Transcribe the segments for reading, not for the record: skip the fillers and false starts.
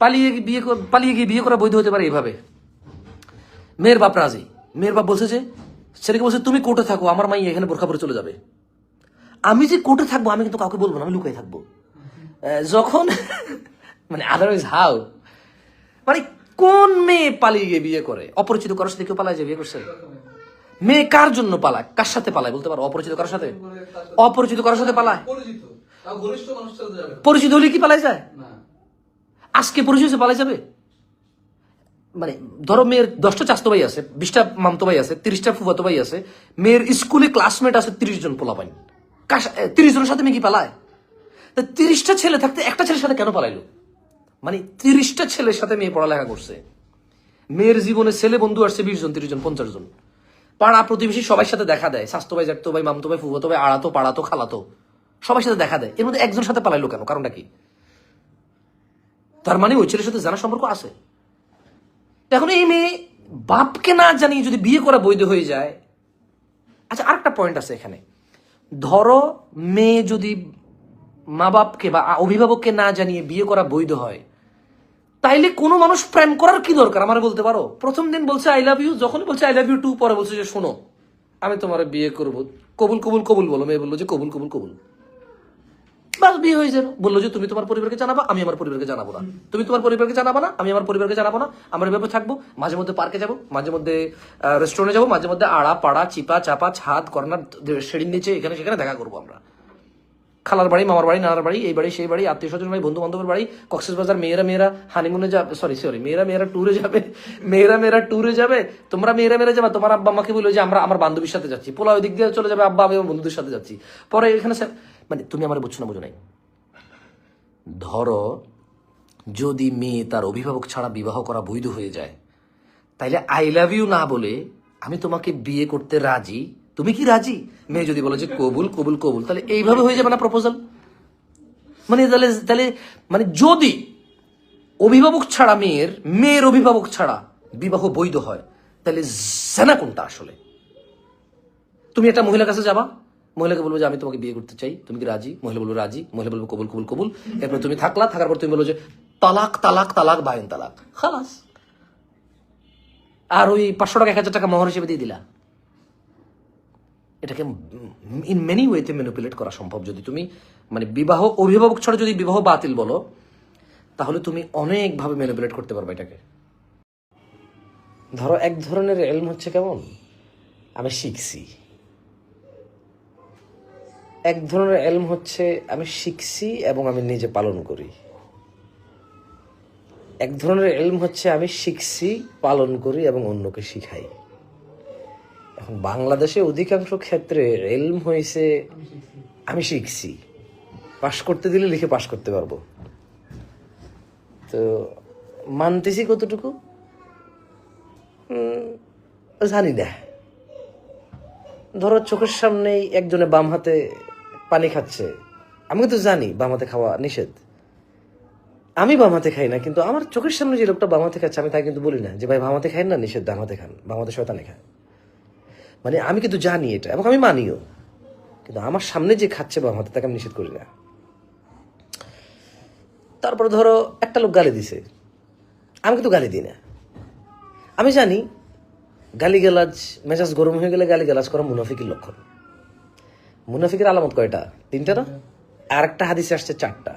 পালিয়ে গিয়ে বিয়ে করা বৈধ হতে পারে এইভাবে। মেয়ের বাপ রাজি, মেয়ের বাপ বলছে যে, ছেলেকে বলছে তুমি কোর্টে থাকো, আমার মাই এখানে বোরখা পরে চলে যাবে। আমি যে কোর্টে থাকবো আমি কিন্তু কাউকে বলবো না, আমি লুকাই থাকবো। যখন মানে আদারওয়াইজ হাউ, মানে কোন মেয়ে পালিয়ে গিয়ে বিয়ে করে? অপরিচিত কারোর সাথে কেউ পালায় যে বিয়ে করছে? মেয়ে কার জন্য পালায়, কার সাথে পালায় বলতে পারো? অপরিচিত কারোর সাথে, অপরিচিত কারোর সাথে পালায়? পরিচিত হলে কি পালাই যায়? আজকে পরিচিত পালাই যাবে? মানে ধরো মেয়ের 10টা চাচাতো ভাই আছে, 20টা মামতো ভাই আছে, 30টা ফুফাতো ভাই আছে, মেয়ের স্কুলে ক্লাসমেট আছে 30 জন পোলাপাইন, 30 জনের সাথে মেয়ে কি পালায়? 30টা ছেলে থাকতে একটা ছেলের সাথে কেন পালাইলো? মানে 30টা ছেলের সাথে মেয়ে পড়ালেখা করছে, মেয়ের জীবনে ছেলে বন্ধু আসছে 20 জন, 30 জন, 50 জন, পাড়া প্রতিবেশী সবার সাথে দেখা দেয়, স্বাস্থ্য ভাই, জ্যাঠতো ভাই, মামতো ভাই, ফুফাতো ভাই, আড়াতো, পাড়াতো, খালাতো, সবার সাথে দেখা দেয়। এর মধ্যে একজনের সাথে পালাইলো কেন? কারণটা কি? তার মানে ওই ছেলের সাথে জানা সম্পর্ক আছে। এখন এই মেয়ে বাপকে না জানিয়ে যদি বিয়ে করা বৈধ হয়ে যায়। আচ্ছা, আরেকটা পয়েন্ট আছে এখানে। ধরো মেয়ে যদি মা বাপকে বা অভিভাবককে না জানিয়ে বিয়ে করা বৈধ হয়, তাইলে কোনো মানুষ প্রেম করার কি দরকার আমার বলতে পারো? প্রথম দিন বলছে আই লাভ ইউ, যখন বলছে আই লাভ ইউ টু, পরে বলছে যে শোনো আমি তোমার বিয়ে করবো, কবুল কবুল কবুল বলো। মেয়ে বললো যে কবুল কবুল কবুল, বাস বিয়ে হয়ে যাবে। বললো যে তুমি তোমার পরিবারকে জানাবা, আমি আমার পরিবারকে জানাবো না, তুমি তোমার পরিবারকে জানাবা না, আমি আমার পরিবারকে জানাবো না, আমরা এভাবে থাকবো, মাঝে মধ্যে পার্কে যাবো, মাঝে মধ্যে রেস্টুরেন্টে যাবো, মাঝে মধ্যে আড়া পাড়া চিপা চাপা ছাদ কর্নার সিঁড়ির নিচে এখানে সেখানে দেখা করবো আমরা। খালার বাড়ি, মামার বাড়ি, নানার বাড়ি, এই বাড়ি সেই বাড়ি, আত্মীয় স্বজন বাড়ি, বন্ধু বান্ধবের বাড়ি, কক্সবাজার, মেয়েরা হানিমুনে যাবে, সরি মেয়েরা ট্যুরে যাবে, মেয়েরা ট্যুরে যাবে, তোমরা মেয়েরা যাবে, তোমার আব্বা আমাকে বললো যে আমরা আমার বান্ধবীর সাথে যাচ্ছি, পোলা ওই দিক দিয়ে চলে যাবে, আব্বা আমি আমার বন্ধুদের সাথে যাচ্ছি, পরে এখানে মানে তুমি আমার বুঝছো না, বুঝো নাই? ধরো যদি মেয়ে তার অভিভাবক ছাড়া বিবাহ করা বৈধ হয়ে যায়, তাইলে আই লাভ ইউ না বলে আমি তোমাকে বিয়ে করতে রাজি, তুমি কি রাজি? মেয়ে যদি বলে যে কবুল কবুল কবুল, তাহলে এইভাবে হয়ে যাবে না প্রপোজাল? মানে তাহলে মানে যদি অভিভাবক ছাড়া মেয়ের অভিভাবক ছাড়া বিবাহ বৈধ হয়, তাহলে জেনা কোনটা আসলে? তুমি একটা মহিলার কাছে যাবা, মহিলাকে বলবো যে আমি তোমাকে বিয়ে করতে চাই, তুমি কি রাজি? মহিলা বলবো রাজি, মহিলা বলবো কবুল কবুল কবুল, এরপর তুমি থাকার পর তুমি বলবো যে তালাক তালাক তালাক বায়ন তালাক, খালাস। আর ওই 500 টাকা 1000 টাকা মোহর হিসেবে দিয়ে দিলা। এটাকে ইন মেনি ওয়েতে ম্যানিপুলেট করা সম্ভব। যদি তুমি মানে বিবাহ অভিভাবক ছাড়া যদি বিবাহ বাতিল বলো, তাহলে তুমি অনেকভাবে ম্যানিপুলেট করতে পারবে এটাকে। ধরো এক ধরনের এলম হচ্ছে কেমন, আমি শিখছি, এক ধরনের এলম হচ্ছে আমি শিখছি এবং আমি নিজে পালন করি, এক ধরনের এলম হচ্ছে আমি শিখছি, পালন করি এবং অন্যকে শিখাই। এখন বাংলাদেশে অধিকাংশ ক্ষেত্রে এলম হয়েছে আমি শিখছি, পাশ করতে দিলে লিখে পাশ করতে পারবো, তো মানতেছি কতটুকু জানি না। ধরো চোখের সামনেই একজনে বাম হাতে পানি খাচ্ছে, আমি তো জানি বাম হাতে খাওয়া নিষেধ, আমি বাম হাতে খাই না, কিন্তু আমার চোখের সামনে যে লোকটা বাম হাতে খাচ্ছে আমি তাই কিন্তু বলি না যে ভাই বাম হাতে খাই না, নিষেধ, ডান হাতে খান, বাম হাতে শয়তানে খায়। মানে আমি কিন্তু জানি এটা এবং আমি মানিও, কিন্তু আমার সামনে যে খাচ্ছে বাম হাতে তাকে আমি নিষেধ করি না। তারপরে ধরো একটা লোক গালি দিছে, আমি কিন্তু গালি দিই না, আমি জানি গালিগালাজ, মেজাজ গরম হয়ে গেলে গালিগালাজ করা মুনাফিকের লক্ষণ। মুনাফিকের আলামত কয়টা? 3টা না? আর একটা হাদিসে আসছে 4টা।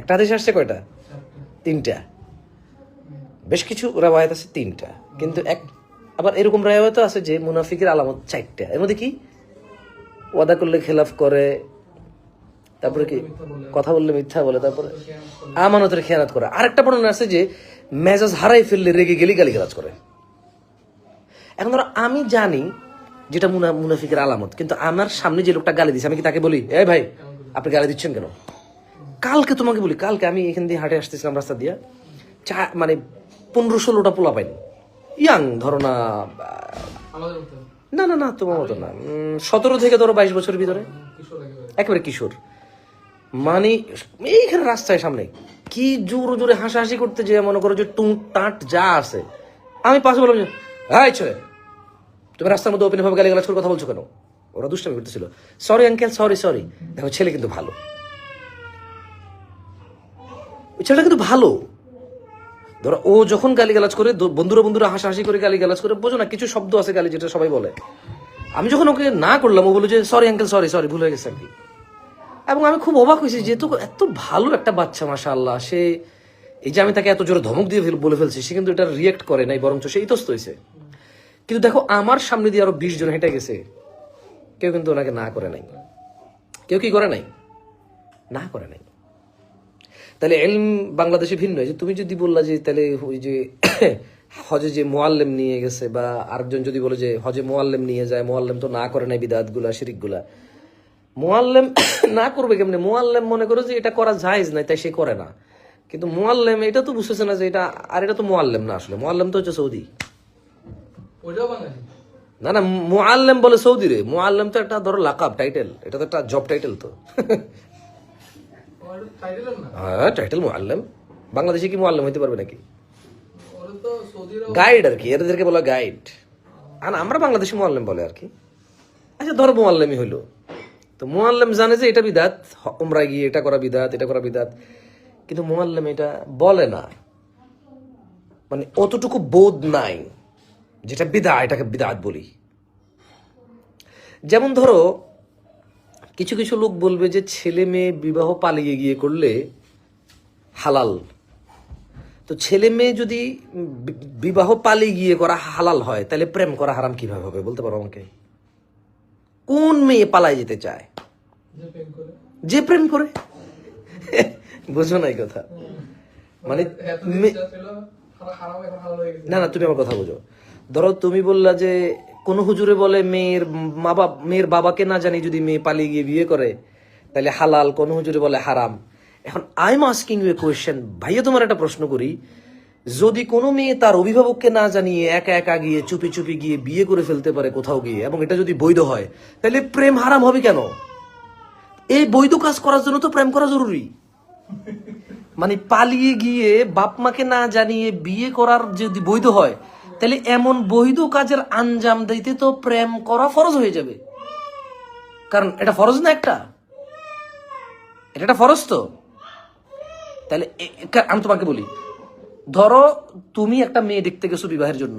একটা হাদিসে আসছে কয়টা? 3টা। বেশ কিছু রেওয়ায়েত আছে 3টা, কিন্তু আবার এরকম রেওয়ায়েত আছে যে মুনাফিকের আলামত 4টা। এর মধ্যে কি? ওয়াদা করলে খেলাফ করে, তারপরে কি কথা বললে মিথ্যা বলে, তারপরে আমানতের খেয়ানত করে। আরেকটা বর্ণনা আছে যে মেজাজ হারাই ফেললে রেগে গেলে গালিগালাজ করে। এখন ধরো আমি জানি যেটা মুনাফিকের আলামত, কিন্তু আমার সামনে যে লোকটা গালি দিচ্ছে আমি কি তাকে বলি এ ভাই আপনি গালি দিচ্ছেন কেন? কালকে তোমাকে বলি, কালকে আমি এখান দিয়ে হাঁটে আসতেছিলাম রাস্তা দিয়া, মানে 15-16টা পোলা পাইনি, ইয়াং, ধরো না না না না তোমার মতো না, 17 থেকে ধরো 22 বছরের ভিতরে, একেবারে কিশোর। মানে এইখানে রাস্তায় সামনে কি জোরে জোরে হাসাহাসি করতে, যে মনে করো যে টুঁ টাট যা আছে, আমি পাশে বললাম যে হ্যাঁ ছেলে তুমি রাস্তার মধ্যে ওপেন ভাবে গালিগালাজ করে কথা বলছো কেন? ওরা দুষ্টামি করতেছিল। Sorry uncle, sorry. দেখো ছেলে কিন্তু ভালো, ওই ছেলেটা কিন্তু ভালো। ধরো ও যখন গালিগালাজ করে, বন্ধুরা হাসাহাসি করে গালিগালাজ করে, বোঝো না কিছু শব্দ আছে গালি যেটা সবাই বলে, আমি যখন ওকে না করলাম ও বললো যে সরি আঙ্কেল, সরি ভুল হয়ে গেছে আর কি। এবং আমি খুব অবাক হয়েছি যে এত ভালো একটা বাচ্চা, মাশাআল্লাহ। সে এই যে আমি তাকে এত জোরে ধমক দিয়ে বলে ফেলছি, সে কিন্তু এটা রিয়েক্ট করে নাই, বরঞ্চ সে ইতস্ত হয়েছে। কিন্তু দেখো আমার সামনে দিয়ে আরো 20 জন হেঁটে গেছে, কেউ কিন্তু ওনাকে না করে নাই। কেউ কি করে নাই? না করে নাই। তাহলে এলম বাংলাদেশে ভিন্ন। যে তুমি যদি বললা যে তাহলে ওই যে হজে যে মোয়াল্লেম নিয়ে গেছে, বা আরেকজন যদি বলে যে হজে মোয়াল্লেম নিয়ে যায়, মোয়াল্লেম তো না করে নাই বিদাত গুলা, শিরিক গুলা, মোয়াল্লেম না করবে কেমনে? মোয়াল্লেম মনে করো যে এটা করা জায়েজ নাই, তাই সে করে না। কিন্তু মোয়াল্লেম এটা তো বুঝতেছে না যে এটা, আর এটা তো মোয়াল্লেম না, আসলে মোয়াল্লেম তো হচ্ছে সৌদি। না না, মোয়াল্লেম বলে সৌদি রে। মোয়াল্লেম তো একটা ধরো লাকাব, টাইটেল, এটা তো একটা জব টাইটেল তো। হ্যাঁ টাইটেল মোয়াল্লেম। বাংলাদেশে কি মোয়াল্লেম হইতে পারবে নাকি? গাইড আর কি, এদেরকে বলা গাইড। আর আমরা বাংলাদেশে মোয়াল্লেম বলে আর কি। আচ্ছা ধরো মোয়াল্লেমই হইলো, তো মোয়াল্লেম জানে যে এটা বিদাত, উমরা গিয়ে এটা করা বিদাত, এটা করা বিদাত, কিন্তু মোয়াল্লেম এটা বলে না, মানে অতটুকু বোধ নাই যেটা বিদা, এটাকে বিদাত বলি। যেমন ধরো কিছু কিছু লোক বলবে যে ছেলে মেয়ে বিবাহ পালিয়ে গিয়ে করলে হালাল। তো ছেলে মেয়ে যদি বিবাহ পালিয়ে গিয়ে করা হালাল হয়, তাহলে প্রেম করা হারাম কিভাবে হবে বলতে পারো আমাকে? কোন মেয়ে পালায় যেতে চায়? যে প্রেম করে। বুঝো নাই কথা? মানে না না, তুমি আমার কথা বুঝো। ধরো তুমি বললা যে কোন হুজুরে বলে মেয়ের বাবাকে না জানি যদি মেয়ে পালিয়ে গিয়ে বিয়ে করে তাহলে হালাল, কোন হুজুরে বলে হারাম। এখন I am asking you a question, ভাইয়া তোমার একটা প্রশ্ন করি, যদি কোনো মেয়ে তার অভিভাবককে না জানিয়ে একা একা গিয়ে চুপি চুপি গিয়ে বিয়ে করে ফেলতে পারে কোথাও গিয়ে, এবং এটা যদি বৈধ হয়, তাহলে প্রেম হারাম হবে কেন? এই বৈধ কাজ করার জন্য তো প্রেম করা জরুরি। মানে পালিয়ে গিয়ে বাপ মাকে না জানিয়ে বিয়ে করার যদি বৈধ হয়, তাহলে এমন বৈধ কাজের আঞ্জাম দিতে তো প্রেম করা ফরজ হয়ে যাবে। কারণ এটা ফরজ না, এটা ফরজ তো। তাহলে আমি তোমাকে বলি, ধরো তুমি একটা মেয়ে দেখতে গেছো বিবাহের জন্য,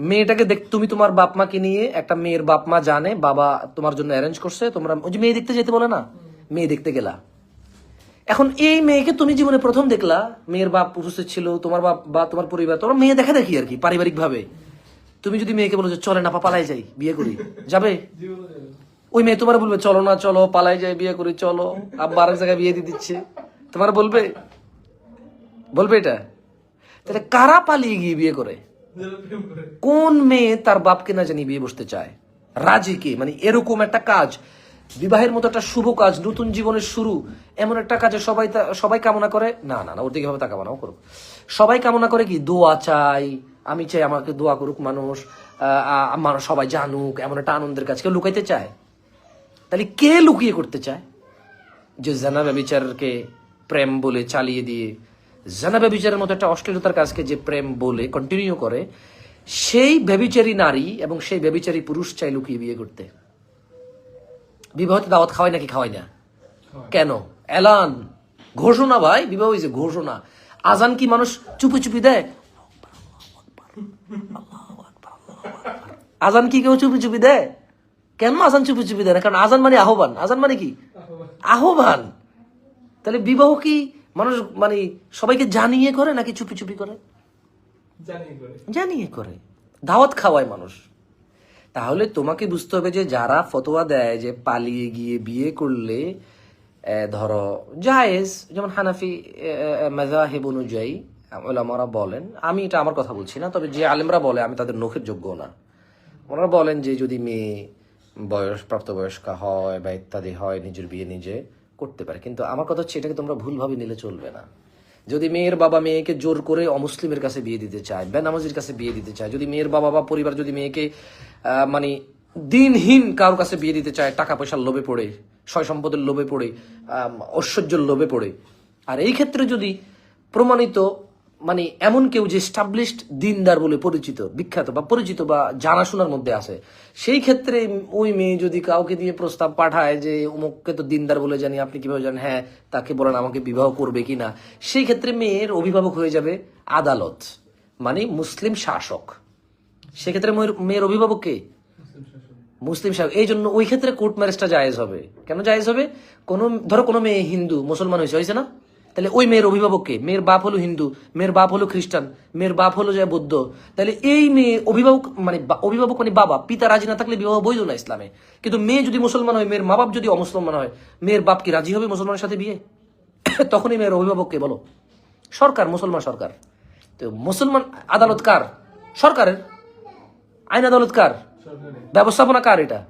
মেয়েটাকে তুমি তোমার বাপ মাকে নিয়ে, একটা মেয়ের বাপ মা জানে, বাবা তোমার জন্য অ্যারেঞ্জ করছে, তোমরা ওই যে মেয়ে দেখতে যেতে বলে না, মেয়ে দেখতে গেলা। এখন এই মেয়েকে তুমি জীবনে প্রথম দেখলা, মেয়ের বাপ উপস্থিত ছিল, তোমার বাপ বা তোমার পরিবার, তোমরা মেয়ে দেখা দেখি আর কি পারিবারিক ভাবে। তুমি যদি মেয়েকে বলো যে চলে না পালাই যাই বিয়ে করি, যাবে? ওই মেয়ে তোমার বলবে চলো না, চলো পালাই যাই বিয়ে করি, চলো আব্বা আরেক জায়গায় বিয়ে দিয়ে দিচ্ছে, তোমার বলবে এটা? তাহলে কারা পালিয়ে গিয়ে বিয়ে করে? কোন মেয়ে তার বাপকে না জানি বিয়ে বসতে চায়? রাজি কে? মানে এরকম একটা কাজ, বিবাহের মতো একটা শুভ কাজ, নতুন জীবনের শুরু, এমন একটা কাজে সবাই কামনা করে না। না না, ওর দিকে ভাবে তা কামনাও করুক। সবাই কামনা করে কি? দোয়া চাই, আমি চাই আমাকে দোয়া করুক মানুষ, সবাই জানুক, এমন একটা আনন্দের কাজ। কেউ লুকাইতে চায়? তাহলে কে লুকিয়ে করতে চায়? যে জানা ব্যভিচারকে প্রেম বলে চালিয়ে দিয়ে, জানা ব্যভিচারের মতো একটা অশ্লীলতার কাজকে যে প্রেম বলে কন্টিনিউ করে, সেই ব্যভিচারী নারী এবং সেই ব্যভিচারী পুরুষ চাই লুকিয়ে বিয়ে করতে। বিবাহতে দাওয়াত খাওয়াই নাকি খাওয়াই না? কেন? এলান, ঘোষণা ভাই, বিবাহ হয়েছে ঘোষণা। আজান কি মানুষ চুপি চুপি দেয়? আজান কি কেউ চুপি চুপি দেয়? কেন আজান চুপি চুপি দেয় না? কারণ আজান মানে আহ্বান। আজান মানে কি? আহ্বান। তাহলে বিবাহ কি মানুষ মানে সবাইকে জানিয়ে করে নাকি চুপি চুপি করে? জানিয়ে করে, দাওয়াত খাওয়ায় মানুষ। তাহলে তোমাকে বুঝতে হবে যে যারা ফতোয়া দেয় যে পালিয়ে গিয়ে বিয়ে করলে ধরো জায়েজ, যেমন হানাফি মাযহাব অনুযায়ী উলামারা বলেন, আমি এটা আমার কথা বলছি না, তবে যে আলেমরা বলে, আমি তাদের নখের যোগ্য না, ওনারা বলেন যে যদি মেয়ে প্রাপ্তবয়স্কা হয় বা ইত্যাদি হয়, নিজের বিয়ে নিজে করতে পারে। কিন্তু আমার কথা হচ্ছে এটাকে তোমরা ভুলভাবে নিলে চলবে না। যদি মেয়ের বাবা মেয়েকে জোর করে অমুসলিমের কাছে বিয়ে দিতে চায়, বেনামাজির কাছে বিয়ে দিতে চায়, যদি মেয়ের বাবা বা পরিবার যদি মেয়েকে মানে দিনহীন কারোর কাছে বিয়ে দিতে চায়, টাকা পয়সার লোভে পড়ে, সয় সম্পদের লোভে পড়ে, ঐশ্বর্যের লোভে পড়ে, আর এই ক্ষেত্রে যদি প্রমাণিত মানে এমন কেউ যে স্টাবলিশড দিনদার বলে পরিচিত, বিখ্যাত বা পরিচিত বা জানাশোনার মধ্যে আছে, সেই ক্ষেত্রে ওই মেয়ে যদি কাউকে দিয়ে প্রস্তাব পাঠায় যে অমুককে তো দিনদার বলে জানি, আপনি কিভাবে জানেন, হ্যাঁ তাকে বলেন আমাকে বিবাহ করবে কিনা, সেই ক্ষেত্রে মেয়ের অভিভাবক হয়ে যাবে আদালত, মানে মুসলিম শাসক। সেক্ষেত্রে মেয়ের অভিভাবক কে? মুসলিম শাসক। এই জন্য ওই ক্ষেত্রে কোর্ট ম্যারেজটা জায়েজ হবে। কেন জায়েজ হবে? ধরো কোনো মেয়ে হিন্দু মুসলমান হয়েছে না, তাহলে ওই মেয়ের অভিভাবককে, মেয়ের বাপ হলো হিন্দু, মেয়ের বাপ হলো খ্রিস্টান, মেয়ের বাপ হলো যায় বৌদ্ধ, তাহলে এই মেয়ে অভিভাবক মানে বাবা, পিতা রাজি না থাকলে বিবাহ বৈধ না ইসলামে। কিন্তু মেয়ে যদি মুসলমান হয়, মেয়ের মা বাপ যদি অমুসলমান হয়, মেয়ের বাপ কি রাজি হবে মুসলমানের সাথে বিয়ে? তখনই মেয়ের অভিভাবককে বলো সরকার, মুসলমান সরকার। তো মুসলমান আদালত কার? সরকারের। আইন আদালত কার? ব্যবস্থাপনা কার? এটা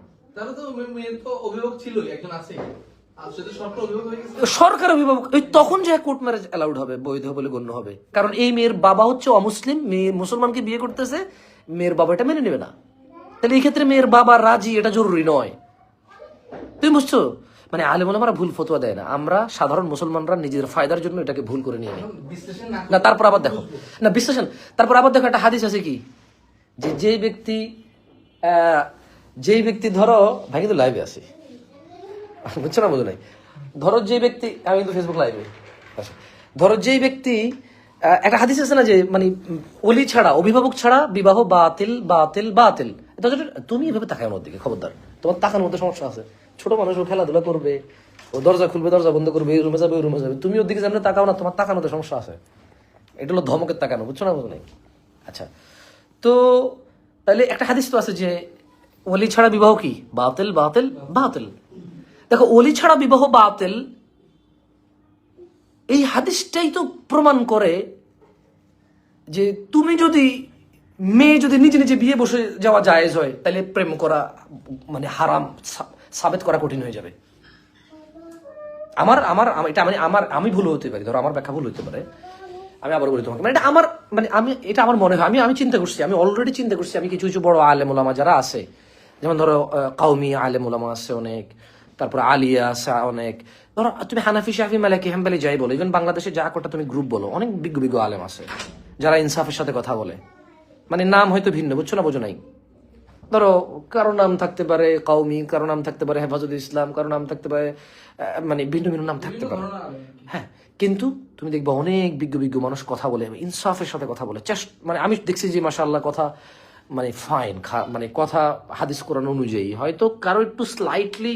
সরকার অভিভাবক। তখন যে কোর্ট ম্যারেজ অ্যালাউড হবে, বৈধ বলে গণ্য হবে। কারণ এই মেয়ের বাবা হচ্ছে অমুসলিম, মেয়ে মুসলমানকে বিয়ে করতেছে, মেয়ের বাবা এটা মেনে নেবে না। তাহলে এই ক্ষেত্রে মেয়ের বাবা রাজি, এটা জরুরি নয়। তুমি বুঝছো? মানে আলেম ওলামারা ভুল ফতোয়া দেয় না, আমরা সাধারণ মুসলমানরা নিজের ফায়দার জন্য এটাকে ভুল করে নিয়ে নিই না। তারপর আবার দেখো না বিশ্লেষণ, তারপর আবার দেখো একটা হাদিস আছে কি, যে যেই ব্যক্তি ধরো, ভাই কিন্তু লাইভে আছি, বুঝছো না? বুঝো নাই। ধরো যে ব্যক্তি, আমি কিন্তু ফেসবুক লাইভে, ধরো যেই ব্যক্তি, একটা হাদিস আছে না যে মানে ওলি ছাড়া, অভিভাবক ছাড়া বিবাহ বাতিল বাতিল বাতিল। তুমি এভাবে তাকায় আমার দিকে, খবরদার, তোমার তাকানোর মধ্যে সমস্যা আছে। ছোট মানুষ ও খেলাধুলা করবে, ও দরজা খুলবে, দরজা বন্ধ করবে, এই রুমে যাবে, ওই রুমে যাবে, তুমি ওর দিকে যেমন তাকাও না, তোমার তাকানোতে সমস্যা আছে। এটা হলো ধমকের তাকানো, বুঝছো না? বুঝো নাই? আচ্ছা, তো তাহলে একটা হাদিস তো আছে যে ওলি ছাড়া বিবাহ কি বাতিল বাতিল বাতিল। দেখো, ওলি ছাড়া বিবাহ বাতিল, এই হাদিসটাই তো প্রমাণ করে যে তুমি যদি, মেয়ে যদি নিজে নিজে বিয়ে বসে যাওয়া জায়েজ হয়, তাহলে প্রেম করা মানে হারাম সাবেত করা কঠিন হয়ে যাবে। আমার আমার এটা মানে আমি ভুল হতে পারি, ধরো আমার ব্যাখ্যা ভুল হতে পারে, আমি আবার বলি তোমাকে, মানে এটা আমার, মানে এটা আমার মনে হয়, আমি চিন্তা করছি, আমি অলরেডি চিন্তা করছি, আমি কিছু কিছু বড় আলেম ওলামা যারা আছে, যেমন ধরো কাউমি আলেম ওলামা আছে অনেক, তারপর আলিয়া আছে অনেক, ধরো তুমি হানাফি শাফি মালিকি হাম্বলি যাই বলো, ইভেন বাংলাদেশে যা কটা তুমি গ্রুপ বলো, অনেক বিজ্ঞ বিজ্ঞ আলেম আছে যারা ইনসাফের সাথে কথা বলে, মানে নাম হয়তো ভিন্ন, বুঝছো না? বোঝো নাই? ধরো কারো নাম থাকতে পারে কওমি, কারো নাম থাকতে পারে হেফাজত ইসলাম, কারো নাম থাকতে পারে মানে ভিন্ন ভিন্ন নাম থাকতে পারে, হ্যাঁ। কিন্তু তুমি দেখবে অনেক বিজ্ঞ বিজ্ঞ মানুষ কথা বলে, ইনসাফের সাথে কথা বলে, মানে আমি দেখছি যে মাশাআল্লাহ কথা মানে ফাইন, মানে কথা হাদিস কোরআন অনুযায়ী। হয়তো কারো একটু স্লাইটলি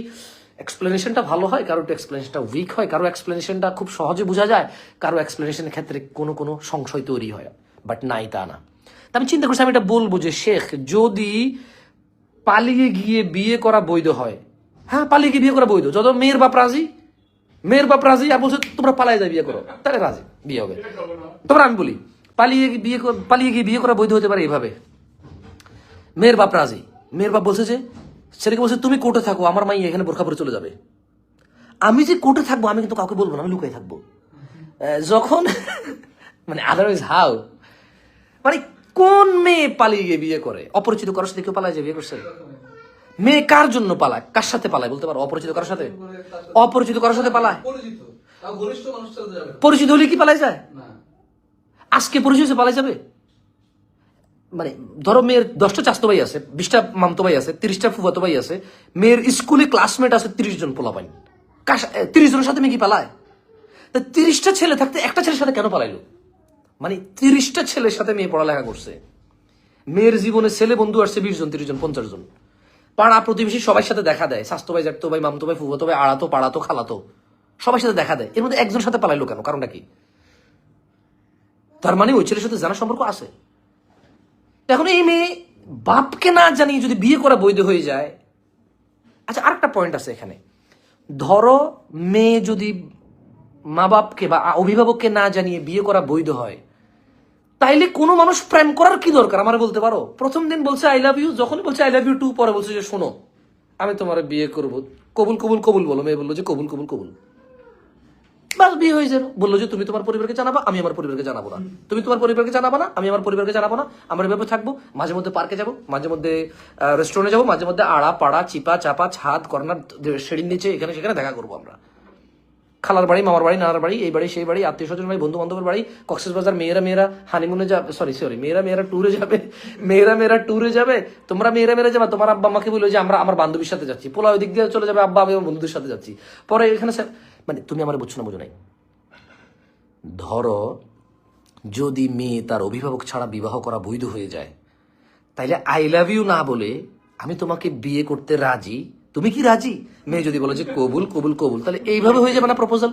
এক্সপ্লেনেশনটা ভালো হয়, কারো একটু এক্সপ্লেনেশনটা উইক হয়, কারো এক্সপ্লেনেশনটা খুব সহজে বোঝা যায়, কারো এক্সপ্লেনেশনের ক্ষেত্রে কোনো কোনো সংশয় তৈরি হয়, বাট নাই তা না। আমি চিন্তা করছি, আমি এটা বলবো যে শেখ, যদি পালিয়ে গিয়ে বিয়ে করা বৈধ হয়, হ্যাঁ পালিয়ে গিয়ে বিয়ে করা বৈধ, যত মেয়ের বাপ রাজি, মেয়ের বাপ রাজি, আর বলছে তোমরা পালাই যায় বিয়ে করো, তাহলে রাজি, বিয়ে হবে। তোমরা, আমি বলি পালিয়ে গিয়ে বিয়ে করা বৈধ হতে পারে এইভাবে, মেয়ের বাপ রাজি, মেয়ের বাপ বলছে যে, ছেলেকে বলছে তুমি কোর্টে থাকো, আমার মাই এখানে বোরখা পরে চলে যাবে, আমি যে কোর্টে থাকবো আমি কিন্তু কাউকে বলবো না, আমি লুকাই থাকবো। যখন মানে আদারওয়াইজ হাউ, মানে কোন মেয়ে পালিয়ে গিয়ে বিয়ে করে? অপরিচিত কারোর সাথে কেউ পালায় যে বিয়ে করছে? মেয়ে কার জন্য পালায়, কার সাথে পালায় বলতে পারো? অপরিচিত কারোর সাথে, অপরিচিত কারোর সাথে পালায়। পরিচিত হলে কি পালাই যায়? আজকে পরিচিত পালাই যাবে? মানে ধরো মেয়ের 10টা চাচতো ভাই আছে, 20টা মামতো ভাই আছে, 30টা ফুফাতো ভাই আছে, মেয়ের স্কুলে ক্লাসমেট আছে 30 জন পোলাপাইন, 30 জনের সাথে মেয়ে কি পালায়? 30টা ছেলে থাকতে একটা ছেলের সাথে কেন পালাইলো? মানে 30টা ছেলের সাথে মেয়ে পড়ালেখা করছে, মেয়ের জীবনে ছেলে বন্ধু আসছে 20 জন, 30 জন, 50 জন, পাড়া প্রতিবেশী সবার সাথে দেখা দেয়, স্বাস্থ্য ভাই, জ্যাঠতো ভাই, মামতো ভাই, ফুফাতো ভাই, আড়াতো পাড়াতো খালাতো, সবার সাথে দেখা দেয়, এর মধ্যে একজন সাথে পালাইলো কেন? কারণটা কি? তার মানে ওই ছেলের সাথে জানার সম্পর্ক আছে। এখন এই মেয়ে বাপকে না জানিয়ে যদি বিয়ে করা বৈধ হয়ে যায়, আচ্ছা আরেকটা পয়েন্ট আছে এখানে, ধরো মেয়ে যদি মা বাপকে বা অভিভাবককে না জানিয়ে বিয়ে করা বৈধ হয়, তাইলে কোনো মানুষ প্রেম করার কি দরকার? আমার বলতে পারো, প্রথম দিন বলছে আই লাভ ইউ, যখন বলছে আই লাভ ইউ টু, পরে বলছে যে শোনো আমি তোমার বিয়ে করবো, কবুল কবুল কবুল বলো, মেয়ে বললো যে কবুল কবুল কবুল, বাস বিয়ে হয়ে যাবে। বললো যে তুমি তোমার পরিবারকে জানাবা, আমি আমার পরিবারকে জানাবো না, তুমি তোমার পরিবারকে জানাবা না, আমি আমার পরিবারকে জানাবো না, আমরা এভাবে থাকবো, মাঝে মধ্যে পার্কে যাবো, মাঝে মধ্যে রেস্টুরেন্টে যাবো, মাঝে মধ্যে আড়া পাড়া চিপা চাপা ছাদ কর্নার সিঁড়ির নিচে এখানে সেখানে দেখা করবো আমরা। খালার বাড়ি, মামার বাড়ি, নানার বাড়ি, এই বাড়ি সেই বাড়ি, আত্মীয় স্বজন বাড়ি, বন্ধু বান্ধবের বাড়ি, কক্সবাজার, মেয়েরা হানিমুনে যাবে, সরি মেয়েরা ট্যুরে যাবে, মেয়েরা ট্যুরে যাবে, তোমরা মেয়েরা যাবে, তোমার আব্বা আমাকে বললো যে আমরা আমার বান্ধবীর সাথে যাচ্ছি, পোলা ওই দিক দিয়ে চলে যাবে, আব্বা আমি আমার বন্ধুদের সাথে যাচ্ছি, পরে এখানে মানে তুমি আমার বুঝছো না, বুঝো নাই। ধরো যদি মেয়ে তার অভিভাবক ছাড়া বিবাহ করা বৈধ হয়ে যায়, তাইলে আই লাভ ইউ না বলে আমি তোমাকে বিয়ে করতে রাজি, তুমি কি রাজি? মেয়ে যদি বলে যে কবুল কবুল কবুল, তাহলে এইভাবে হয়ে যাবে না প্রপোজাল?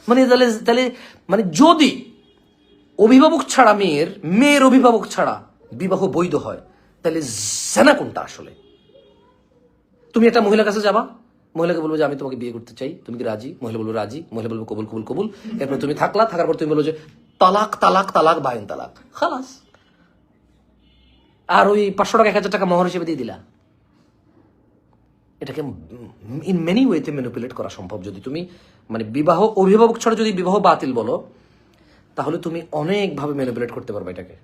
মানে তাহলে মানে যদি অভিভাবক ছাড়া মেয়ের অভিভাবক ছাড়া বিবাহ বৈধ হয়, তাহলে জেনা কোনটা আসলে? তুমি একটা মহিলার কাছে যাবা, মহিলাকে বলবো যে আমি তোমাকে বিয়ে করতে চাই, তুমি কি রাজি? মহিলা বলবো রাজি, মহিলা বলবো কবুল কবুল কবুল, এরপর তুমি থাকার পর তুমি বলবো যে তালাক তালাক তালাক বায়ন তালাক, খালাস। আর ওই 500 টাকা 1000 টাকা মোহর হিসেবে দিয়ে দিলা। এটাকে ইন মেনি ওয়েতে ম্যানিপুলেট করা সম্ভব। যদি তুমি মানে বিবাহ অভিভাবক ছাড়া যদি বিবাহ বাতিল বলো, তাহলে তুমি অনেকভাবে ম্যানিপুলেট করতে পারবে এটাকে।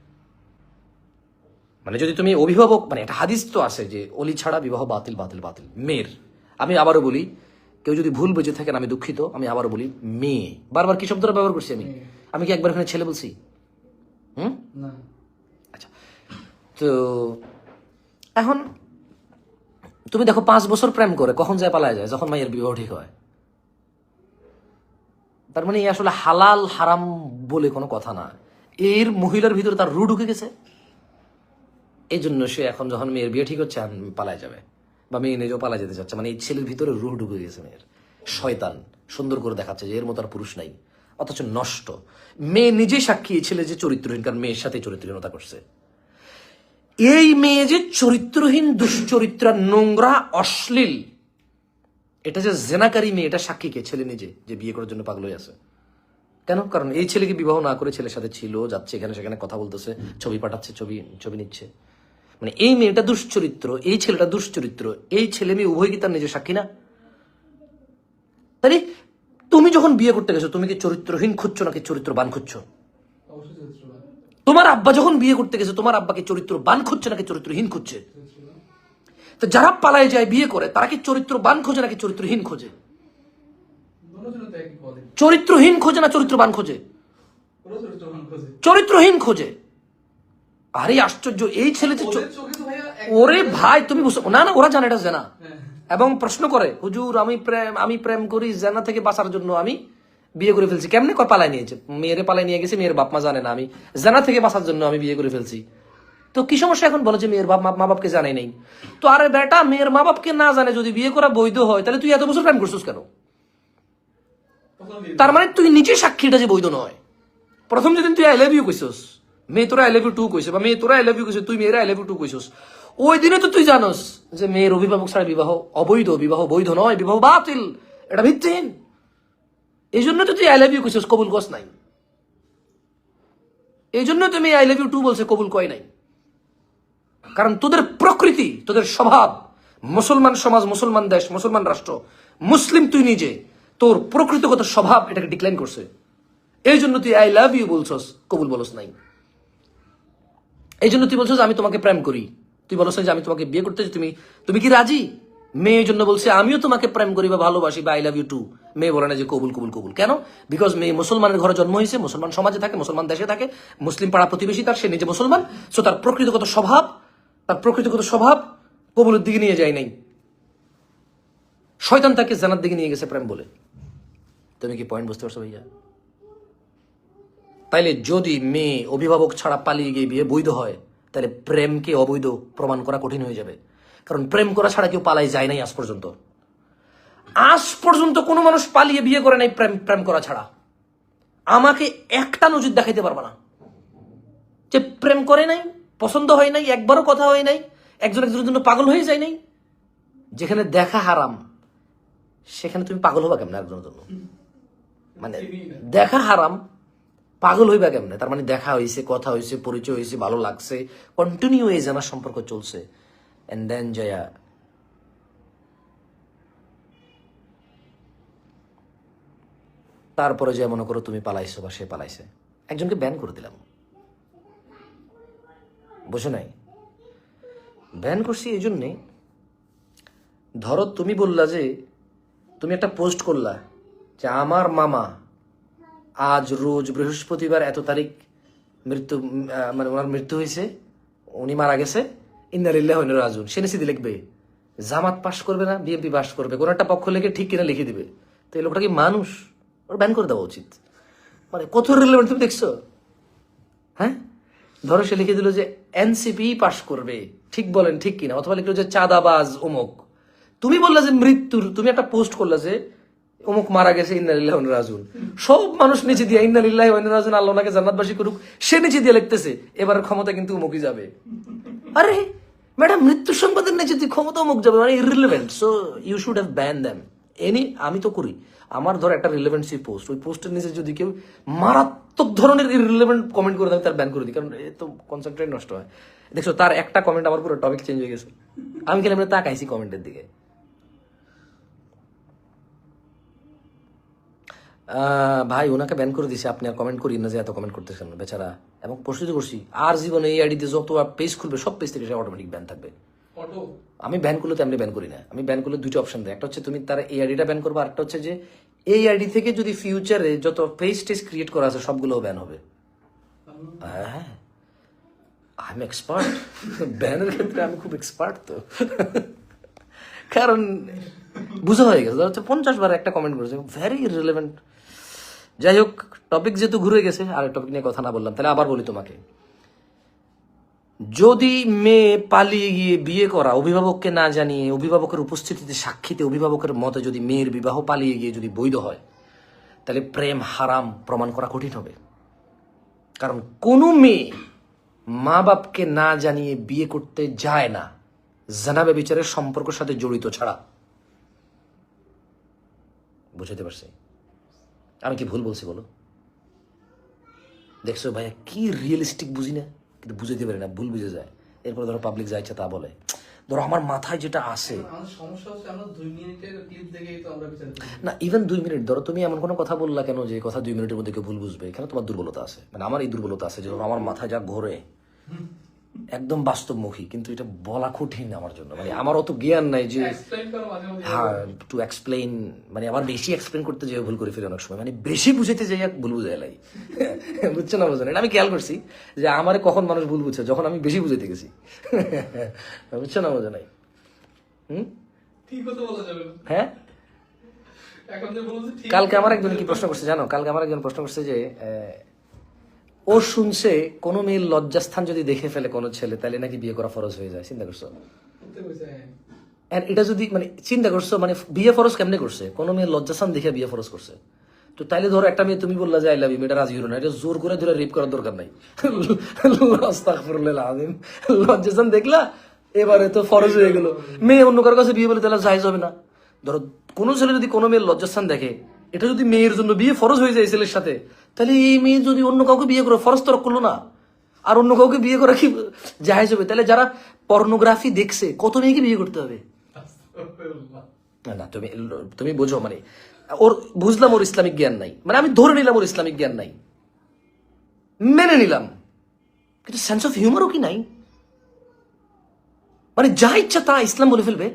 মানে যদি তুমি অভিভাবক, মানে একটা হাদিস তো আছে যে অলি ছাড়া বিবাহ বাতিল বাতিল বাতিল। মেয়ের, আমি আবারও বলি, কেউ যদি ভুল বুঝে থাকেন আমি দুঃখিত, আমি আবারও বলি মেয়ে, বারবার কি শব্দটা ব্যবহার করছি আমি কি একবার এখানে ছেলে বলছি? আচ্ছা, তো এখন তুমি দেখো 5 বছর প্রেম করে কখন যায় পালায় যায়? যখন মায়ের বিবাহ ঠিক হয়। তার মানে এই আসলে হালাল হারাম বলে কোনো কথা না, এর মহিলার ভিতরে তার রু ঢুকে গেছে। এই জন্য সে এখন যখন মেয়ের বিয়ে ঠিক হচ্ছে পালায় যাবে, বা মেয়ে নিজেও পালা যেতে চাচ্ছে। মানে এই ছেলের ভিতরে রুহ ঢুকে গেছে মেয়ের, শয়তান সুন্দর করে দেখাচ্ছে যে এর মতো আর পুরুষ নাই, অথচ নষ্ট। মেয়ে নিজে সাক্ষী এই ছেলে যে চরিত্রহীন, কারণ মেয়ের সাথে চরিত্রহীনতা করছে। এই মেয়ে যে চরিত্রহীন, দুশ্চরিত্রা, নোংরা, অশ্লীল, এটা যে জেনাকারী মেয়ে, এটা সাক্ষী কে? ছেলে নিজে, যে বিয়ে করার জন্য পাগল হয়ে আছে। কেন? কারণ এই ছেলেকে বিবাহ না করে ছেলের সাথে ছিল, যাচ্ছে এখানে সেখানে কথা বলতেছে, ছবি পাঠাচ্ছে, ছবি নিচ্ছে। মানে এই মেয়েটা দুশ্চরিত্র, এই ছেলেটা দুশ্চরিত্র, এই ছেলে মেয়ে উভয় কি তার নিজের সাক্ষী না? তাহলে তুমি যখন বিয়ে করতে গেছো, তুমি কি চরিত্রহীন খুঁজছো নাকি চরিত্রবান খুঁজছো? তোমার আব্বা যখন বিয়ে করতে গেছে, তোমার আব্বাকে চরিত্রবান খুঁজছে নাকি চরিত্রহীন খুঁজছে? তো যারা পালায় যায় বিয়ে করে, তারা কি চরিত্রবান খোঁজে নাকি চরিত্রহীন খোঁজে? চরিত্রহীন খোঁজে না চরিত্রবান খোঁজে? চরিত্রহীন খোঁজে। আরে আশ্চর্য, এই ছেলে যে, ওরে ভাই তুমি বুঝছো না, ওরা জানে এটা জেনা, এবং প্রশ্ন করে হুজুর আমি প্রেম করি, জেনা থেকে বাঁচার জন্য আমি বিয়ে করে ফেলছি। কেমনে? পালায় নিয়েছে, মেয়েরে পালায় নিয়ে গেছে, মেয়ের বাপ মা জানে না, আমি জেনা থেকে বাঁচার জন্য আমি বিয়ে করে ফেলছি। তো কি সমস্যা এখন? বলো যে মেয়ের মা বাপকে জানাই নেই। তো আরে বেটা, মেয়ের মা বাপকে না জানে যদি বিয়ে করা বৈধ হয়, তাহলে তুই এত বছর প্রেম করছিস কেন? তার মানে তুই নিজে সাক্ষীটা যে বৈধ নয়। প্রথম যেদিন তুই আই লাভ ইউ কইছস, মেয়ে তোরা আই লাভ ইউ টু কইছে, বা মেয়ে তোরা আই লাভ ইউ কইছে, তুই মেয়েরা আই লাভ ইউ টু কইছস, ওই দিনে তো তুই জানোস যে মেয়ের অভিভাবক ছাড়া বিবাহ অবৈধ, বিবাহ বৈধ নয়, বিবাহ বাতিল, এটা ভিত্তিহীন। এই জন্য তো তুই আই লাভ ইউ কইছস, কবুল কস নাই। এই জন্য তুমি আই লাভ ইউ টু বলছে, কবুল কয় নাই। কারণ তোদের প্রকৃতি, তোদের স্বভাব, মুসলমান সমাজ, মুসলমান দেশ, মুসলমান রাষ্ট্র, মুসলিম তুই নিজে, তোর প্রকৃতিগত স্বভাব এটাকে ডিক্লাইন করছে। এই জন্য তুই আই লাভ ইউ বলছস, কবুল বলস নাই। এই জন্য তুই বলছস আমি তোমাকে প্রেম করি, তুই বলছ যে আমি তোমাকে বিয়ে করতে চাই, তুমি কি রাজি? মেয়ে এই জন্য বলছে আমিও তোমাকে প্রেম করি বা ভালোবাসি বা আই লাভ ইউ টু। মেয়ে বলে না যে কবুল কবুল কবুল। কেন? বিকজ মেয়ে মুসলমানের ঘরে জন্ম হয়েছে, মুসলমান সমাজে থাকে, মুসলমান দেশে থাকে, মুসলিম পাড়া প্রতিবেশী তার, সে নিজে মুসলমান। সো তার প্রকৃতিগত স্বভাব কবুলের দিকে নিয়ে যায় নাই, শয়তান তাকে জানার দিকে নিয়ে গেছে প্রেম বলে। তুমি কি পয়েন্ট বুঝতে পারছো ভাইয়া? তাইলে যদি মেয়ে অভিভাবক ছাড়া পালিয়ে গিয়ে বিয়ে বৈধ হয়, তাহলে প্রেমকে অবৈধ প্রমাণ করা কঠিন হয়ে যাবে। কারণ প্রেম করা ছাড়া কেউ পালাই যায় নাই আজ পর্যন্ত কোনো মানুষ পালিয়ে বিয়ে করে নাই প্রেম করা ছাড়া। আমাকে একটা নজির দেখাইতে পারবা না যে প্রেম করে নাই, পছন্দ হয় নাই, একবারও কথা হয় নাই, একজনের জন্য পাগল হয়ে যায় নাই। যেখানে দেখা হারাম, সেখানে তুমি পাগল হবা কেমন একজনের জন্য? মানে দেখা হারাম, পাগল হইবা কেমনে? তার মানে দেখা হয়েছে, কথা হয়েছে, পরিচয় হয়েছে, ভালো লাগছে, কন্টিনিউ এই জানার সম্পর্ক চলছে, এন্ড দেন জয়া তারপরে যে মনে করো তুমি পালাইছো বা সে পালাইছে, একজনকে ব্যান করে দিলাম, বুঝো নাই? ব্যান করছি এই জন্যে, ধরো তুমি বললা যে তুমি একটা পোস্ট করলা যে আমার মামা আজ রোজ বৃহস্পতিবার এত তারিখ মৃত্যু মানে ওনার মৃত্যু হয়েছে, উনি মারা গেছে, ইন্না লিল্লাহি ওয়া ইন্না ইলাইহি রাজিউন, সে নিচে লিখবে জামাত পাশ করবে না বিএনপি পাশ করবে, কোন একটা পক্ষ লিখে ঠিক কিনা লিখে দিবে। তো এই লোকটা কি মানুষ? ওর ব্যান করে দেওয়া উচিত। মানে কত রিলেভেন্ট তুমি দেখছো? হ্যাঁ, ধরো সে লিখে দিল যে এনসিপি পাশ করবে, ঠিক বলেন ঠিক কিনা, অথবা লিখলো যে চাঁদাবাজ অমুক। তুমি বললে যে মৃত্যুর, তুমি একটা পোস্ট করলে যে অমুক মারা গেছে ইন্না লিল্লাহি ওয়া ইন্না ইলাইহি রাজিউন, সব মানুষ নিচে দিয়ে ইন্না লিল্লাহি ওয়া ইন্না ইলাইহি রাজিউন, আল্লাহ ওনাকে জান্নাতবাসী করুক, সে নিচে দিয়ে লিখতেছে এবার ক্ষমতা কিন্তু অমুকই যাবে। আরে ম্যাডাম, মৃত্যুর সংবাদের নিচে দিয়ে ক্ষমতা অমুক যাবে, মানে irrelevant. So you should have ban them. আমি তো করি, আমার ধর একটা রিলেভেন্সি পোস্ট, ওই পোস্টের নিচে যদি কেউ মারাত্মক ধরনের ইররিলেভেন্ট কমেন্ট করে দেয়, তার ব্যান করে দিই, কারণ এ তো কনসেন্ট্রেট নষ্ট হয়। দেখছো, তার একটা কমেন্ট আমার পুরো টপিক চেঞ্জ হয়ে গেছে। আমি খেলে আমরা তাকাইছি কমেন্টের দিকে। ভাই ওনাকে ব্যান করে দিছে, আপনি আর কমেন্ট করি না যে এত কমেন্ট করতেছেন বেচারা। এবং প্রস্তুতি করছি আর জীবনে এই আইডিতে যত পেজ খুলবে সব পেজ থেকে অটোমেটিক ব্যান থাকবে। আমি ব্যান করলে তো এমনি ব্যান করি না, আমি ব্যান করলে দুটো অপশন দেয়, একটা হচ্ছে তুমি তার এই আইডিটা ব্যান করবো, একটা হচ্ছে যে এই আইডি থেকে যদি ফিউচারে যত পেজ টেজ ক্রিয়েট করা আছে সবগুলো ব্যান হবে। হ্যাঁ, আই এম এক্সপার্ট ব্যানের ক্ষেত্রে, আমি খুব এক্সপার্ট তো। কারণ বুঝা হয়ে গেছে, হচ্ছে 50 বার একটা কমেন্ট করেছে, ভেরি রিলেভেন্ট। যাই হোক, টপিক যেহেতু ঘুরে গেছে, আর টপিক নিয়ে কথা না বললাম, তাহলে আবার বলি তোমাকে, যদি মেয়ে পালিয়ে গিয়ে বিয়ে করা, অভিভাবককে না জানিয়ে, অভিভাবকের উপস্থিতিতে সাক্ষীতে অভিভাবকের মতে যদি মেয়ের বিবাহ পালিয়ে গিয়ে যদি বৈধ হয়, তাহলে প্রেম হারাম প্রমাণ করা কঠিন হবে। কারণ কোনো মেয়ে মা বাপকে না জানিয়ে বিয়ে করতে যায় না জানা ব্যভিচারের সম্পর্কের সাথে জড়িত ছাড়া। বুঝতে পারছি আমি কি ভুল বলছি বলো? দেখছো ভাইয়া কি রিয়েলিস্টিক, বুঝি না, কিন্তু বুঝাইতে পারি না, ভুল বুঝে যায়। এরপরে ধরো পাবলিক যা ইচ্ছা তা বলে। ধরো আমার মাথায় যেটা আসে না, ইভেন 2 মিনিট, ধরো তুমি এমন কোনো কথা বললা কেন যে কথা 2 মিনিটের মধ্যে কেউ ভুল বুঝবে, এখানে তোমার দুর্বলতা আছে। মানে আমার এই দুর্বলতা আছে যে আমার মাথায় যা ঘোরে একদম বাস্তবমুখী, কিন্তু এটা বলা কঠিন আমার জন্য। মানে আমার অত জ্ঞান নাই যে হ্যাঁ টু এক্সপ্লেইন, মানে আমার বেশি এক্সপ্লেন করতে যেয়ে ভুল করে ফিরে অনেক সময়, মানে বেশি বুঝাইতে যাই ভুল বুঝাই লাই। বুঝছো না? বুঝছো না? এটা আমি খেয়াল করছি যে আমারে কখন মানুষ ভুল বুঝছে, যখন আমি বেশি বুঝাইতে গেছি। বুঝছো না? বোঝা নাই। হ্যাঁ, কালকে আমার একজন কি প্রশ্ন করছে জানো? কালকে আমার একজন প্রশ্ন করছে যে ও শুনছে কোনো মেয়ের লজ্জাস্থান যদি দেখে ফেলে কোনো ছেলে, তাহলে নাকি বিয়ে করা ফরজ হয়ে যায়। চিন্তা করছো? এটা যদি মানে চিন্তা করছো, মানে বিয়ে ফরজ কেমনে করছে? কোনো মেয়ের লজ্জাস্থান দেখে বিয়ে ফরজ করছে। তো তাইলে ধরো একটা মেয়ে তুমি বললা যে আই লাভ ইউ, মেয়েটা রাজি হলো না, এটা জোর করে ধরে রেপ করার দরকার নাই। আস্তাগফিরুল্লাহ আযীম, লজ্জাস্থান দেখলা এবারে তো ফরজ হয়ে গেল। মেয়ে অন্য কারোর কাছে বিয়ে বলে তাহলে জায়েজ হবে না। ধরো কোনো ছেলে যদি কোনো মেয়ের লজ্জাস্থান দেখে, এটা যদি মেয়ের জন্য বিয়ে ফরজ হয়ে যায় ছেলের সাথে, তাহলে এই মেয়ে যদি অন্য কাউকে বিয়ে করে ফরজ তো করলো না, আর অন্য কাউকে বিয়ে করা কি জায়েজ হবে? তাহলে যারা পর্নোগ্রাফি দেখছে কত মেয়েকে বিয়ে করতে হবে? না তুমি তুমি বোঝো, মানে ওর বুঝলাম ওর ইসলামিক জ্ঞান নাই, মানে আমি ধরে নিলাম ওর ইসলামিক জ্ঞান নাই, মেনে নিলাম, কিন্তু সেন্স অফ হিউমারও কি নাই? মানে যা ইচ্ছা তা ইসলাম বলে ফেলবে।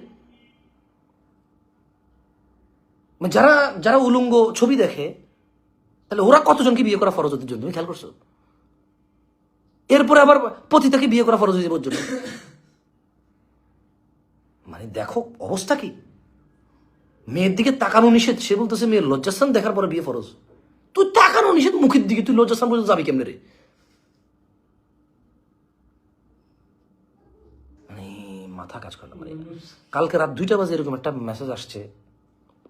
মানে যারা যারা উলঙ্গ ছবি দেখে, তাহলে ওরা কতজনকে বিয়ে করা ফরজ ওদের জন্য? তুমি খেয়াল করছো? এরপরে আবার পতিতাকে বিয়ে করা ফরজ হয়ে যাবে ওর জন্য। মানে দেখো অবস্থা কি, মেয়ের দিকে তাকানো নিষেধ, সে বলতেছে মেয়ের লজ্জাস্থান দেখার পরে বিয়ে ফরজ। তুই তাকানো নিষেধ মুখের দিকে, তুই লজ্জাস্থান পর্যন্ত যাবি কেমনে রে? মানে মাথা কাজ করে না। মানে কালকে রাত 2টা বাজে এরকম একটা মেসেজ আসছে,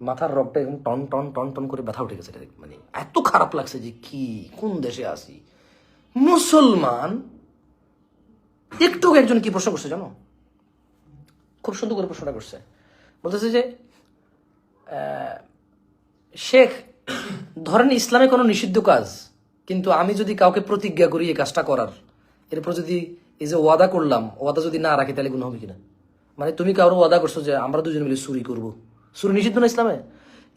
মাথার রগটা এরকম টন টন টন টন করে ব্যথা উঠে গেছে। মানে এত খারাপ লাগছে যে কি কোন দেশে আসি। মুসলমান একটু একজন কি প্রশ্ন করছে জানো? খুব সুন্দর করে প্রশ্নটা করছে, বলতেছে যে শেখ, ধরেন ইসলামে কোনো নিষিদ্ধ কাজ, কিন্তু আমি যদি কাউকে প্রতিজ্ঞা করি এই কাজটা করার, এরপর যদি এই যে ওয়াদা করলাম, ওয়াদা যদি না রাখি তাহলে গুনাহ হবে কিনা? মানে তুমি কারো ওয়াদা করছো যে আমরা দুজন মিলে চুরি করবো, চুরি নিষিদ্ধ না ইসলামে,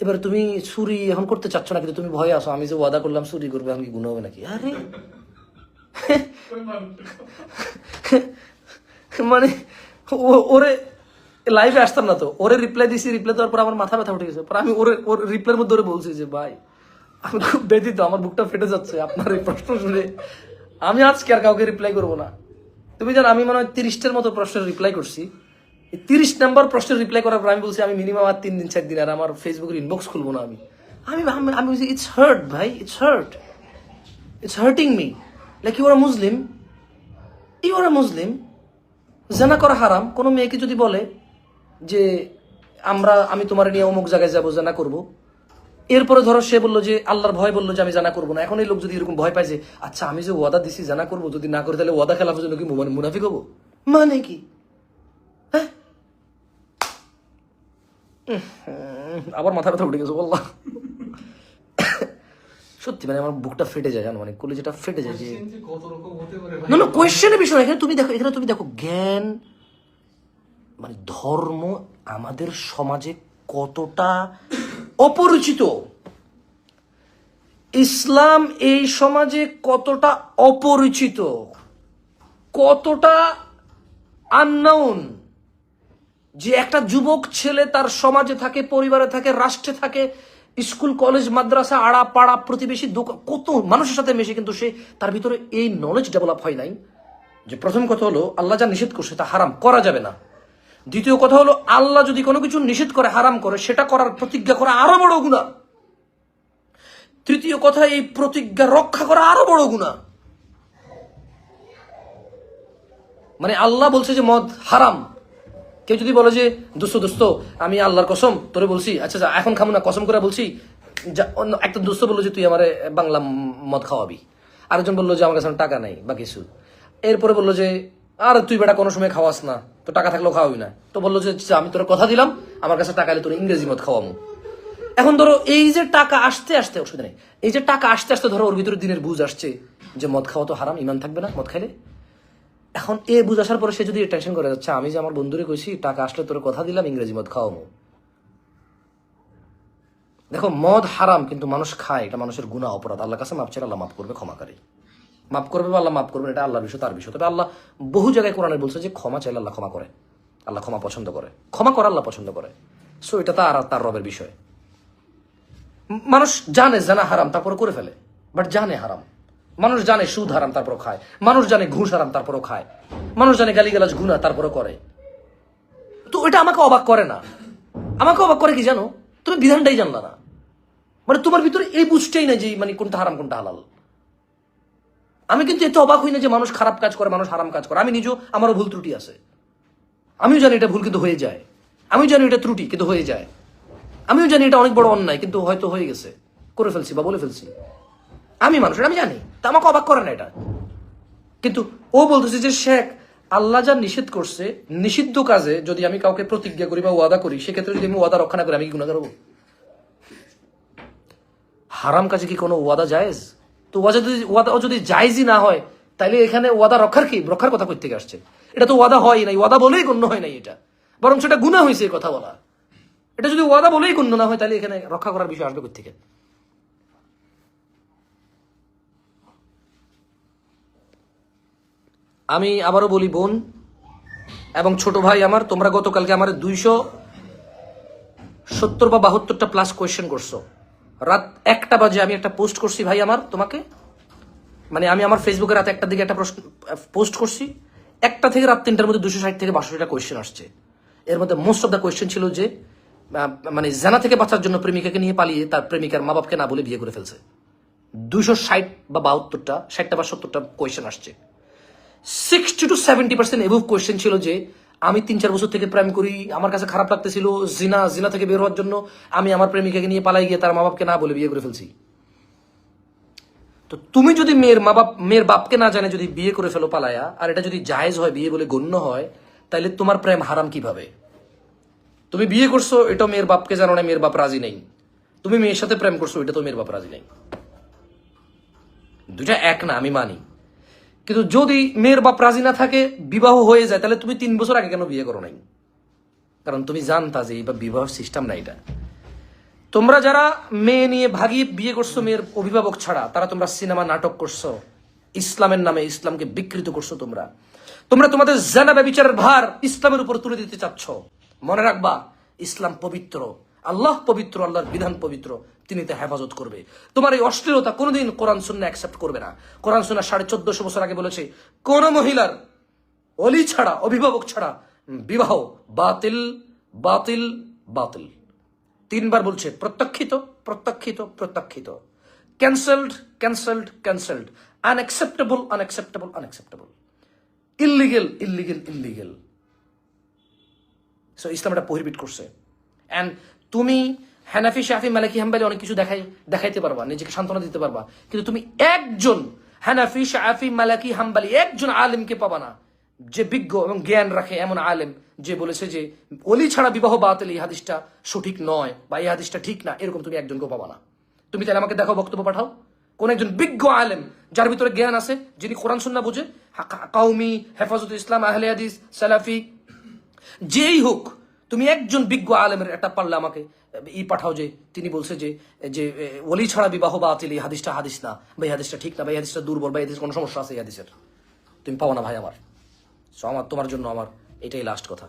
এবার তুমি চুরি এখন করতে চাচ্ছ না, কিন্তু তুমি ভয়ে আসো আমি যে ওয়াদা করলাম চুরি করবো, এখন কি গুনাহ হবে নাকি? আরে মানে ওরে লাইভে আসতাম না তো, ওরে রিপ্লাই দিছি, রিপ্লাই দেওয়ার পর আমার মাথা ব্যথা উঠে গেছে। পর আমি ওর রিপ্লাইয়ের মধ্যে ওরে বলছি যে ভাই আমি খুব ব্যথিত, আমার বুকটা ফেটে যাচ্ছে আপনার এই প্রশ্ন শুনে, আমি আজকে আর কাউকে রিপ্লাই করবো না। তুমি জানো আমি মনে হয় 30টার মতো প্রশ্নের রিপ্লাই করছি। 30 নাম্বার প্রশ্নের রিপ্লাই করার পর আমি বলছি আমি মিনিমাম আর 3 দিন 4 দিন আর আমার ফেসবুকের ইনবক্স খুলবো না। আমি বলছি ইটস হার্ট ভাই, it's hurt, it's hurting me. Like you are Muslim, you are Muslim, জানা করা হারাম। কোনো মেয়েকে যদি বলে যে আমি তোমার নিয়ে অমুক জায়গায় যাবো, জানা করবো, এরপরে ধরো সে বললো যে আল্লাহর ভয় বললো যে আমি জানা করবো না, এখন এই লোক যদি এরকম ভয় পায় যে আচ্ছা আমি যে ওয়াদা দিছি জানা করবো, যদি না করে তাহলে ওয়াদা খেলাফের জন্য কি মুনাফিক হবো, মানে কি? হ্যাঁ, আবার মাথা ব্যথা উঠে গেছে বললাম। সত্যি মানে আমার বুকটা ফেটে যায়, জানো, মানে কলেজটা ফেটে যায় যে না কোয়েশ্চেনের বিষয়। এখানে তুমি দেখো জ্ঞান মানে ধর্ম আমাদের সমাজে কতটা অপরিচিত, ইসলাম এই সমাজে কতটা অপরিচিত, কতটা আননোন, যে একটা যুবক ছেলে তার সমাজে থাকে, পরিবারে থাকে, রাষ্ট্রে থাকে, স্কুল কলেজ মাদ্রাসা আড়া পাড়া প্রতিবেশী দোকান কত মানুষের সাথে মেশে, কিন্তু সে তার ভিতরে এই নলেজ ডেভেলপ হয় নাই যে প্রথম কথা হলো আল্লাহ যা নিষেধ করছে তা হারাম করা যাবে না। দ্বিতীয় কথা হলো আল্লাহ যদি কোনো কিছু নিষেধ করে, হারাম করে, সেটা করার প্রতিজ্ঞা করা আরো বড় গুনাহ। তৃতীয় কথা, এই প্রতিজ্ঞা রক্ষা করা আরো বড় গুনাহ। মানে আল্লাহ বলছে যে মদ হারাম, কেউ যদি বলে যে দোস্ত আমি আল্লাহর কসম তোরে বলছি, আচ্ছা এখন খামু না, কসম করে বলছি, একটা দোস্ত বললো যে তুই আমার বাংলা মদ খাওয়াবি, আরেকজন বললো যে আমার কাছে টাকা নাই বা কিছু, এরপরে বললো যে আর তুই বেটা কোনো সময় খাওয়াস না, তো টাকা থাকলেও খাওয়াবি না, তো বললো যে আমি তোর কথা দিলাম আমার কাছে টাকা এলে তোর ইংরেজি মদ খাওয়াবো। এখন ধরো এই যে টাকা আসতে আসতে, অসুবিধা নেই, এই যে টাকা আসতে আসতে ধরো ওর ভিতরে দিনের বুঝ আসছে যে মদ খাওয়া তো হারাম, ইমান থাকবে না মদ খাইলে। এখন এ বুঝ আসার পরে সে যদি টেনশন করে যাচ্ছে আমি যে আমার বন্ধুরে কইছি টাকা আসলে তোর কথা দিলাম ইংরেজি মদ খাওয়াবো। দেখো মদ হারাম কিন্তু মানুষ খায়, এটা মানুষের গুনাহ, অপরাধ, আল্লাহর কাছে মাপ চাইলে আল্লাহ মাফ করবে, ক্ষমাকারী, মাফ করবে বা আল্লাহ মাফ করবেন, এটা আল্লাহর বিষয়, তার বিষয়। তবে আল্লাহ বহু জায়গায় কোরআনে বলছে যে ক্ষমা চাইলে আল্লাহ ক্ষমা করে, আল্লাহ ক্ষমা পছন্দ করে, ক্ষমা করা আল্লাহ পছন্দ করে। সো এটা তার রবের বিষয়। মানুষ জানে জানা হারাম তারপরে করে ফেলে, বাট জানে হারাম। মানুষ জানে সুদ হারাম তারপর খায়, মানুষ জানে ঘুষ হারাম তারপরও খায়, মানুষ জানে গালিগালাজ গুনাহ তারপরও করে। তো এটা আমাকে অবাক করে না, আমাকে অবাক করে কি জানো, তুমি বিধানটাই জানলা না, মানে তোমার ভিতরে এই বুঝটাই না যে মানে কোনটা হারাম কোনটা হালাল। আমি কিন্তু এত অবাক হই না যে মানুষ খারাপ কাজ করে, মানুষ হারাম কাজ করে। আমি নিজেও, আমারও ভুল ত্রুটি আছে, আমিও জানি এটা ভুল কিন্তু হয়ে যায়, আমিও জানি এটা ত্রুটি কিন্তু হয়ে যায়, আমিও জানি এটা অনেক বড় অন্যায় কিন্তু হয়তো হয়ে গেছে, করে ফেলছি বা বলে ফেলছি। আমি মানুষ, আমি জানি, তা আমাকে অবাক করে না এটা। কিন্তু ও বলতেছে যে শেখ আল্লাহ যা নিষেধ করছে, নিষিদ্ধ কাজে যদি আমি কাউকে প্রতিজ্ঞা করি বা ওয়াদা করি, সেক্ষেত্রে যদি আমি ওয়াদা রক্ষা না করি আমি কি গুনাহগার হবো? হারাম কাজে কি কোনো ওয়াদা জায়েজ? তো ওয়াদা যদি জায়েজই না হয় তাহলে এখানে ওয়াদা রক্ষার কথা কই থেকে আসছে? এটা তো ওয়াদা হয় নাই, ওয়াদা বলেই গণ্য হয় নাই, এটা বরং সেটা গুনাহ হয়েছে কথা বলা। এটা যদি ওয়াদা বলেই গণ্য না হয় তাহলে এখানে রক্ষা করার বিষয় আসবে কোথা থেকে? আমি আবারও বলি বোন এবং ছোট ভাই আমার, তোমরা গতকালকে আমার 270 বা 72টা প্লাস কোয়েশ্চেন করছো। রাত 1টা বাজে আমি একটা পোস্ট করছি ভাই আমার তোমাকে, মানে আমি আমার ফেসবুকে রাত 1টার দিকে একটা পোস্ট করছি, 1টা থেকে রাত 3টার মধ্যে 260 থেকে 62টা কোয়েশ্চেন আসছে। এর মধ্যে মোস্ট অফ দ্য কোয়েশ্চেন ছিল যে মানে জানা থেকে বাঁচার জন্য প্রেমিকাকে নিয়ে পালিয়ে তার প্রেমিকার মা বাপকে না বলে বিয়ে করে ফেলছে। 260 বা 72টা, 60টা বা 70টা কোয়েশ্চেন আসছে। 60 to 70% এভব কোয়েশ্চেন ছিল যে আমি 3-4 বছর থেকে প্রেম করি, আমার কাছে খারাপ লাগতেছিল, জিনা থেকে বের হওয়ার জন্য আমি আমার প্রেমিকাকে নিয়ে পালাই গিয়ে তার মা বাপকে না বলে বিয়ে করে ফেলছি। তো তুমি যদি মেয়ের বাপকে না জানে যদি বিয়ে করে ফেলো পালায়া, আর এটা যদি জায়েজ হয়, বিয়ে বলে গণ্য হয়, তাহলে তোমার প্রেম হারাম কিভাবে? তুমি বিয়ে করছো, এটা মেয়ের বাপকে জানো না, মেয়ের বাপ রাজি নেই। তুমি মেয়ের সাথে প্রেম করছো, এটা তো মেয়ের বাপ রাজি নেই। দুইটা এক না, আমি মানি। কিন্তু যদি মেয়ের বাপ রাজি না থাকে, বিবাহ হয়ে যায়, তাহলে তুমি 3 বছর আগে কেন বিয়ে করো নাই? কারণ তুমি জানতা যে এই বিবাহ সিস্টেম না এটা। তোমরা যারা মেয়ে নিয়ে ভাগিয়ে বিয়ে করছো মেয়ের অভিভাবক ছাড়া, তারা তোমরা সিনেমা নাটক করছো, ইসলামের নামে ইসলামকে বিকৃত করছো। তোমরা তোমাদের জানা ব্যভিচারের ভার ইসলামের উপর তুলে দিতে চাচ্ছ, মনে রাখবা ইসলাম পবিত্র, আল্লাহ পবিত্র, আল্লাহর বিধান পবিত্র, তিনি তা হেফাজত করবে। তোমার এই অশ্লীলতা কোনোদিন কোরআন সুন্নাহ অ্যাকসেপ্ট করবে না। কোরআন সুন্নাহ 1450 বছর আগে বলেছে কোন মহিলার অলি ছাড়া, অভিভাবক ছাড়া বিবাহ বাতিল, বাতিল, বাতিল। 3 বার বলছে, প্রত্যাখ্যিত, প্রত্যাখ্যিত, প্রত্যাখ্যিত, cancelled, cancelled, cancelled, unacceptable, unacceptable, unacceptable, illegal, illegal, illegal. So Islam এটা প্রহিবিট করছে। অ্যান্ড তুমি হানাফি, শাফি, মালিকি, হাম্বলি অনেক কিছু দেখাইতে পারবা, নিজেকে সান্ত্বনা দিতে পারবা, কিন্তু তুমি একজন হানাফি, শাফি, মালিকি, হাম্বলি একজন আলেমকে পাবা না যে বিজ্ঞ এবং জ্ঞান রাখে, এমন আলেম যে বলেছে যে অলি ছাড়া বিবাহ বাতিল, এই হাদিসটা সঠিক নয় বা এই হাদিসটা ঠিক না, এরকম তুমি একজনকেও পাবা না। তুমি তাহলে আমাকে দেখো, বক্তব্য পাঠাও কোন একজন বিজ্ঞ আলেম যার ভিতরে জ্ঞান আছে, যিনি কোরআন সুন্নাহ বুঝে, কাউমি, হেফাজতুল ইসলাম, আহলে হাদিস, সালাফি, যেই হোক, তুমি একজন বিজ্ঞ আলেমের একটা পারলে আমাকে পাঠাও যে তিনি বলছে যে যে ওলি ছাড়া বিবাহ বাতিল, এই হাদিসটা হাদিস না, বা এই হাদিসটা ঠিক না, বা এই হাদিসটা দুর্বল, বা এই হাদিস কোনো সমস্যা আছে এই হাদিসের, তুমি পাও না ভাই আমার। সো আমার তোমার জন্য আমার এটাই লাস্ট কথা।